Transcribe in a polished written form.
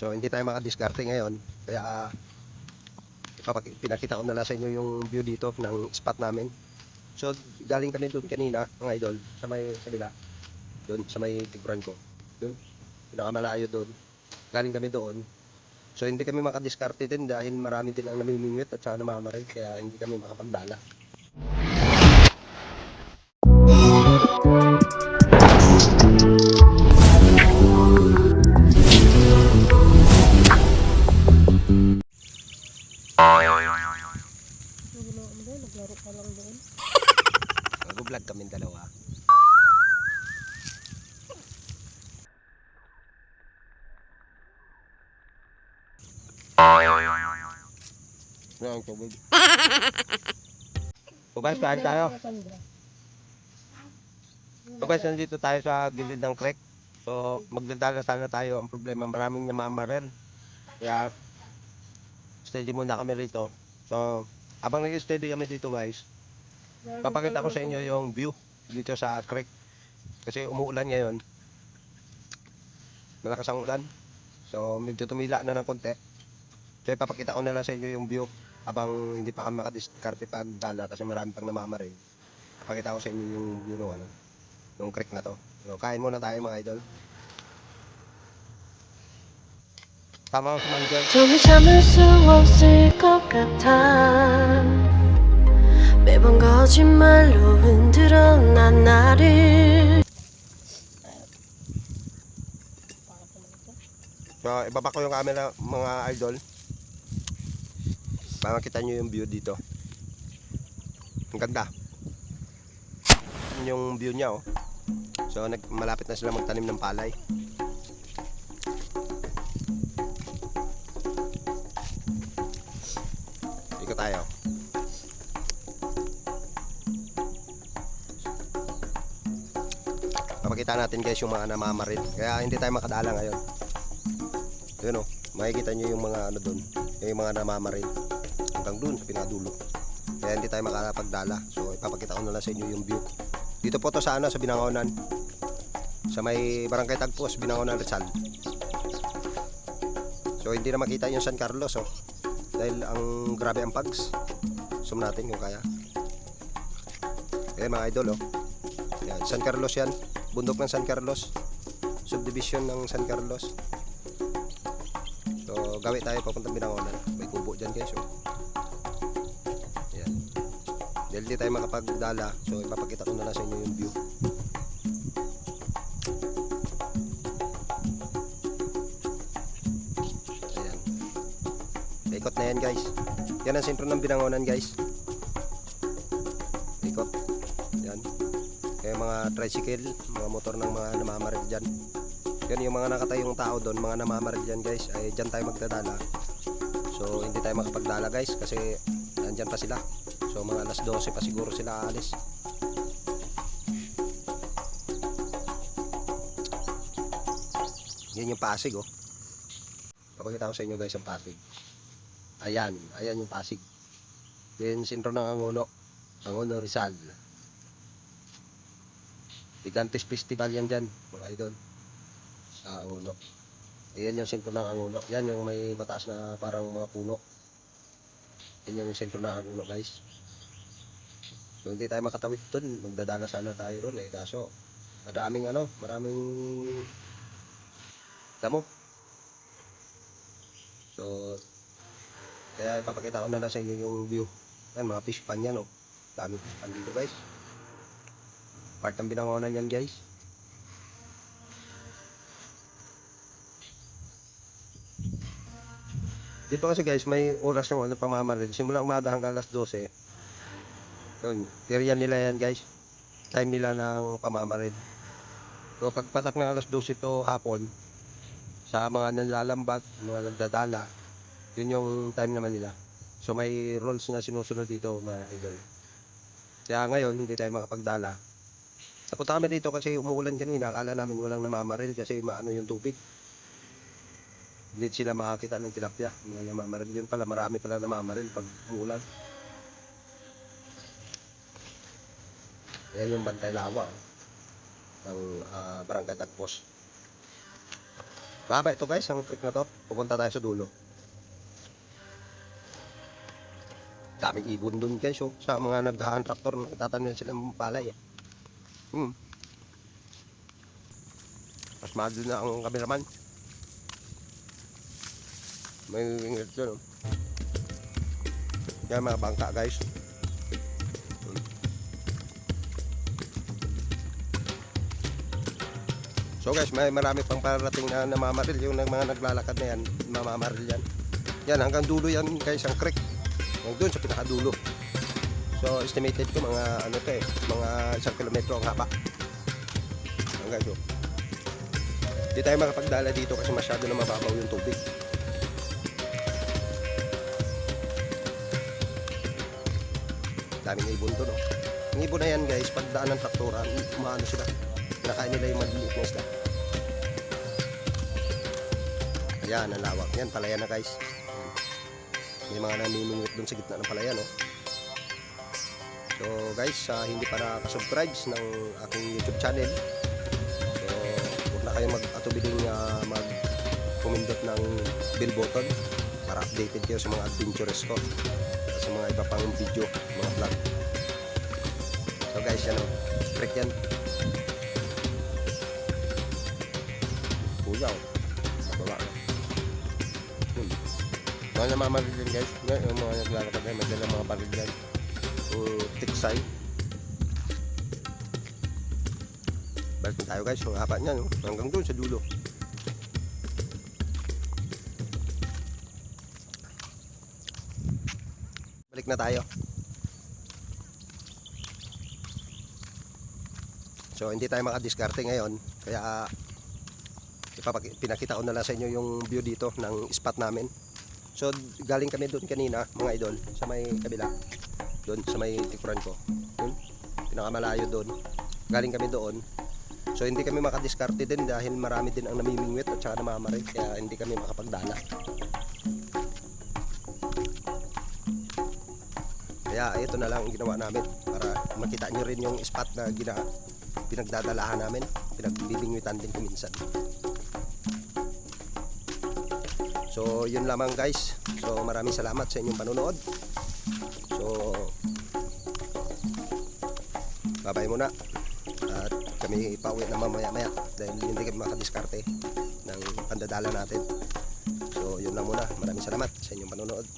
So hindi tayo makadiskarte ngayon. Kaya pinakita ko na lang sa inyo yung view dito ng spot namin. So galing kami doon kanina mga idol sa may kabila. Doon sa may tiguran ko. Doon. Pinakamalayo doon. Galing kami doon. So hindi kami makadiskarte din dahil marami din ang namimingwit at saka namamaray. Kaya hindi kami makapagdala. Naglaro ka lang doon. Mag-vlog kami dalawa. Yan, tubig. So guys, kain tayo. So guys, nandito tayo sa gilid ng creek. So magdadala sana tayo. Ang problema, maraming namamarel. Kaya steady muna kami rito. So habang nag-steady kami dito guys, papakita ko sa inyo yung view dito sa creek. Kasi umuulan ngayon. Malakas ang ulan. So medyo tumila na ng konti. So ipapakita ko na lang sa inyo yung view habang hindi pa kami makadiskarte pag dala kasi marami pang namamaril. Ipapakita ko sa inyo yung view ng ano, yung creek na to. So kain muna tayo mga idol. Tama ko man dyan. 좀 참을 수 없을 것 같아 매번 거짓말로 흔들어 난 나를 So ibaba ko yung camera mga idol. Para makita nyo yung view dito. Ang ganda. Yung view niya oh. So malapit na sila magtanim ng palay. Ikot tayo. Papakita natin guys yung mga namamarit. Kaya hindi tayo makadala ngayon. Yun oh, makikita nyo yung mga ano doon, yung mga namamarit hanggang doon sa pinadulo. Kaya hindi tayo makapagdala. So ipapakita ko na lang sa inyo yung view. Dito po to sa ano, sa Binangonan. Sa may Barangay Tagpos, Binangonan, Rizal. So hindi na makita yung San Carlos oh. Dahil ang grabe ang pags. Zoom natin kung kaya. Ayan mga idol oh. Yan, San Carlos yan. Bundok ng San Carlos. Subdivision ng San Carlos. So gawi tayo papuntang Binangonan. May kubo dyan guys oh. Ayan. Dahil di tayo makapagdala, so ipapakita ko na lang sa inyo yung view. Ayan. Ikot na yan guys. Yan ang sentro ng Binangonan guys. Ikot. Yan. Kaya mga tricycle, mga motor ng mga namamaril dyan. Yan yung mga nakatayong tao doon, mga namamaril dyan guys. Ay dyan tayo magdadala. So hindi tayo makapagdala guys kasi nandyan pa sila. So mga alas 12 pa siguro sila aalis. Yan yung Pasig oh. Papakita ko sa inyo guys ang Pasig. Ayan, ayan yung Pasig. Yan sentro ng Angono. Angono Rizal. Gigantes Festival yan dyan, mga idol. Sa Angono. Ayan yung sentro ng Angono. Yan yung may mataas na parang mga puno. Yan yung sentro ng Angono guys. So hindi tayo makatawid doon, magdadala sana tayo ron eh, kaso maraming ano, maraming damo. So kaya ipapakita ko na lang sa inyo yung view. Yan mga fish pan yan oh. Dami fish pan dito guys. Part ng Binangonan yan guys. Dito kasi guys may oras ng ano pamamaril. Simula umaga hanggang alas 12. Yun, area nila yan guys. Time nila ng pamamaril. So pagpatak ng alas 12 to hapon, sa mga nanlalambat, mga nagdadala, yun yung time naman nila. So may rules na sinusunod dito mga idol. Kaya ngayon hindi tayo makapagdala. Napunta kami dito kasi umuulan kanina. Akala namin walang namamaril kasi maano yung tubig. Hindi sila makakita ng tilapia. Mga namamaril yun pala. Marami pala namamaril pag umuulan. Ayan yung Bantay Lawa ng Barangay Tagpos. Baba ito guys, ang trick na to. Pupunta tayo sa dulo. Daming ibon dun guys, oh. Sa mga naghahan traktor, nagtatanim sila ng palay. Mas mahal na ang kameraman. May ingit dyan, oh. Yan mga bangka guys. So guys, may marami pang parating na namamaril. Yung mga naglalakad na yan, mamamaril yan. Yan, hanggang dulo yan guys, ang creek. Hanggang doon sa pinakadulo. So estimated ko mga ano to eh, mga 1 kilometro ang haba. Yan guys, oh. Hindi tayo makapagdala dito kasi masyado na mababaw yung tubig. Daming ibon to, no? Yung ibon na yan guys, pagdaan ng traktoran, umaano sila. Kinakain nila yung maliliit na isda. Ayan, ang lawak. Yan, palayan na guys. May mga namimingwit dun sa gitna ng palayan, no? So guys, hindi pa nakasubscribe ng aking YouTube channel. So huwag na kayong mag-atubiling mag-pumindot ng bell button para updated kayo sa mga adventures ko at sa mga iba pang video, mga vlog. So guys, yan, break yan. Kuyaw, mababa na. Mga namamaril din guys, yung mga naglalakad ay madala mga baril yan. Tiksay. Balik na tayo guys, yung haba niya, no? Hanggang doon sa dulo. Balik na tayo. So hindi tayo makadiskarte ngayon, kaya pinakita ko na lang sa inyo yung view dito ng spot namin. So galing kami doon kanina mga idol sa may kabila, doon sa may tikuran ko, doon pinakamalayo doon. Galing kami doon, so hindi kami makadiskarte din dahil marami din ang namimingwit at saka namamaril, kaya hindi kami makapagdala. Kaya ito na lang ang ginawa namin para makita nyo rin yung spot na pinagdadalahan namin, pinagbibingwitan din ko minsan. So yun lamang guys. So maraming salamat sa inyong panonood. So bye-bye muna. At kami pauwi na mamaya-maya dahil hindi kami makadiskarte ng pandadala natin. So yun lang muna. Maraming salamat sa inyong panonood.